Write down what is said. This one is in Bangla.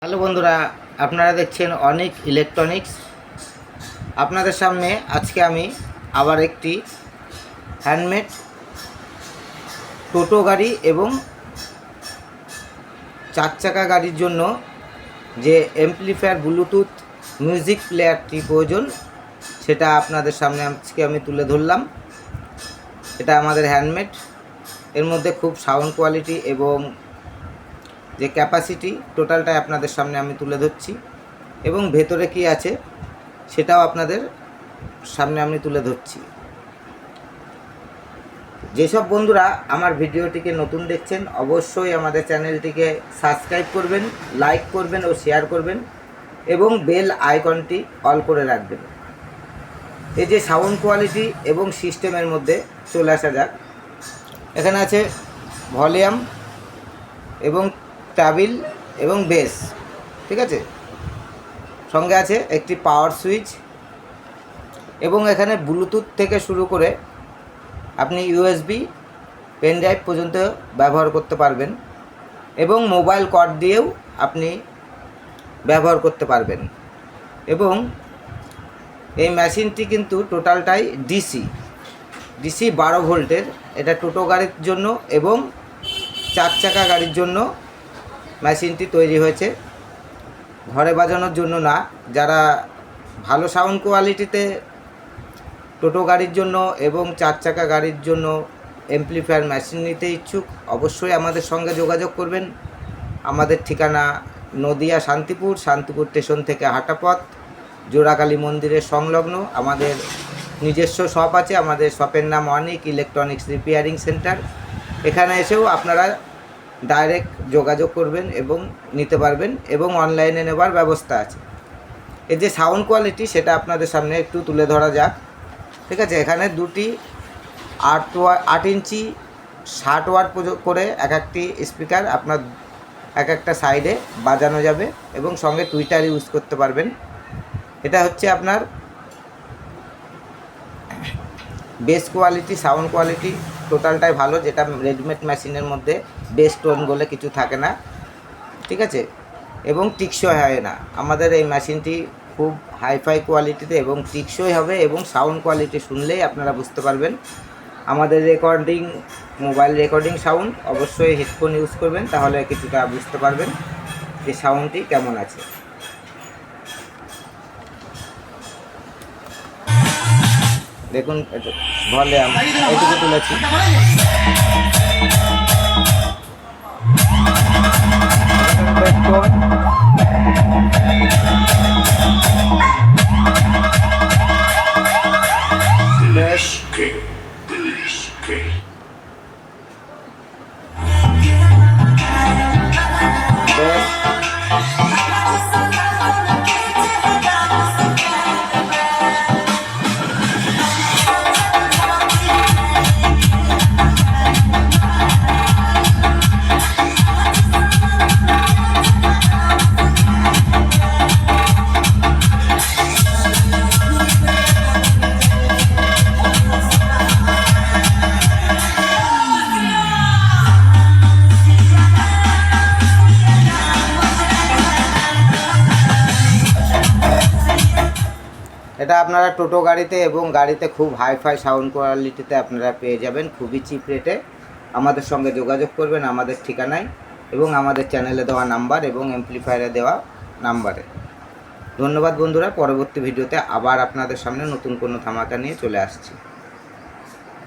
হ্যালো বন্ধুরা, আপনারা দেখছেন অনেক ইলেকট্রনিক্স। আপনাদের সামনে আজকে আমি আবার একটি হ্যান্ডমেড টোটো গাড়ি এবং 4 চাকা গাড়ির জন্য যে অ্যাম্পলিফায়ার ব্লুটুথ মিউজিক প্লেয়ারটি প্রয়োজন সেটা আপনাদের সামনে আজকে আমি তুলে ধরলাম। এটা আমাদের হ্যান্ডমেড, এর মধ্যে খুব সাউন্ড কোয়ালিটি এবং যে ক্যাপাসিটি টোটালটাই আপনাদের সামনে আমি তুলে ধরছি এবং ভেতরে কি আছে সেটাও আপনাদের সামনে আমি তুলে ধরছি। যেসব বন্ধুরা আমার ভিডিওটিকে নতুন দেখছেন অবশ্যই আমাদের চ্যানেলটিকে সাবস্ক্রাইব করবেন, লাইক করবেন ও শেয়ার করবেন এবং বেল আইকনটি অল করে রাখবেন। এই যে সাউন্ড কোয়ালিটি এবং সিস্টেমের মধ্যে চলে আসা যাক। এখানে আছে ভলিউম এবং ট্যাবিল এবং বেস, ঠিক আছে। সঙ্গে আছে একটি পাওয়ার সুইচ এবং এখানে ব্লুটুথ থেকে শুরু করে আপনি ইউএসবি পেন ড্রাইভ পর্যন্ত ব্যবহার করতে পারবেন এবং মোবাইল কর্ড দিয়েও আপনি ব্যবহার করতে পারবেন। এবং এই মেশিনটি কিন্তু টোটালটাই ডিসি 12 ভোল্টের। এটা টোটো গাড়ির জন্য এবং 4 চাকা গাড়ির জন্য মেশিনটি তৈরি হয়েছে, ঘরে বাজানোর জন্য না। যারা ভালো সাউন্ড কোয়ালিটিতে টোটো গাড়ির জন্য এবং 4 চাকা গাড়ির জন্য অ্যাম্পলিফায়ার মেশিন নিতে ইচ্ছুক অবশ্যই আমাদের সঙ্গে যোগাযোগ করবেন। আমাদের ঠিকানা নদিয়া শান্তিপুর স্টেশন থেকে হাঁটা পথ, জোড়াকালী মন্দিরের সংলগ্ন আমাদের নিজস্ব শপ আছে। আমাদের শপের নাম অনেক ইলেকট্রনিক্স রিপেয়ারিং সেন্টার। এখানে এসেও আপনারা ডাইরেক্ট যোগাযোগ করবেন এবং নিতে পারবেন এবং অনলাইনে নেবার ব্যবস্থা আছে। এর যে সাউন্ড কোয়ালিটি সেটা আপনাদের সামনে একটু তুলে ধরা যাক, ঠিক আছে। এখানে দুটি 8 ইঞ্চি 60 ওয়াট করে এক একটি স্পিকার আপনার এক একটা সাইডে বাজানো যাবে এবং সঙ্গে টুইটার ইউজ করতে পারবেন। এটা হচ্ছে আপনার বেস কোয়ালিটি, সাউন্ড কোয়ালিটি টোটালটাই ভালো, যেটা রেডিমেড মেশিনের মধ্যে বেস টোন বলে কিছু থাকে না, ঠিক আছে। এবং টিকসই হয় না। আমাদের এই মেশিনটি খুব হাইফাই কোয়ালিটিতে এবং টিকসই হবে এবং সাউন্ড কোয়ালিটি শুনলেই আপনারা বুঝতে পারবেন। আমাদের রেকর্ডিং মোবাইল রেকর্ডিং সাউন্ড অবশ্যই হেডফোন ইউজ করবেন, তাহলে কিছুটা বুঝতে পারবেন যে সাউন্ডটি কেমন আছে। দেখুন ভলিউম এইটুকু তুলেছি। এটা আপনারা টোটো গাড়িতে এবং গাড়িতে খুব হাইফাই সাউন্ড কোয়ালিটিতে আপনারা পেয়ে যাবেন খুবই চিপ রেটে। আমাদের সঙ্গে যোগাযোগ করবেন আমাদের ঠিকানায় এবং আমাদের চ্যানেলে দেওয়া নাম্বার এবং অ্যাম্পলিফায়ারে দেওয়া নাম্বারে। ধন্যবাদ বন্ধুরা, পরবর্তী ভিডিওতে আবার আপনাদের সামনে নতুন কোনো ধামাকা নিয়ে চলে আসছি।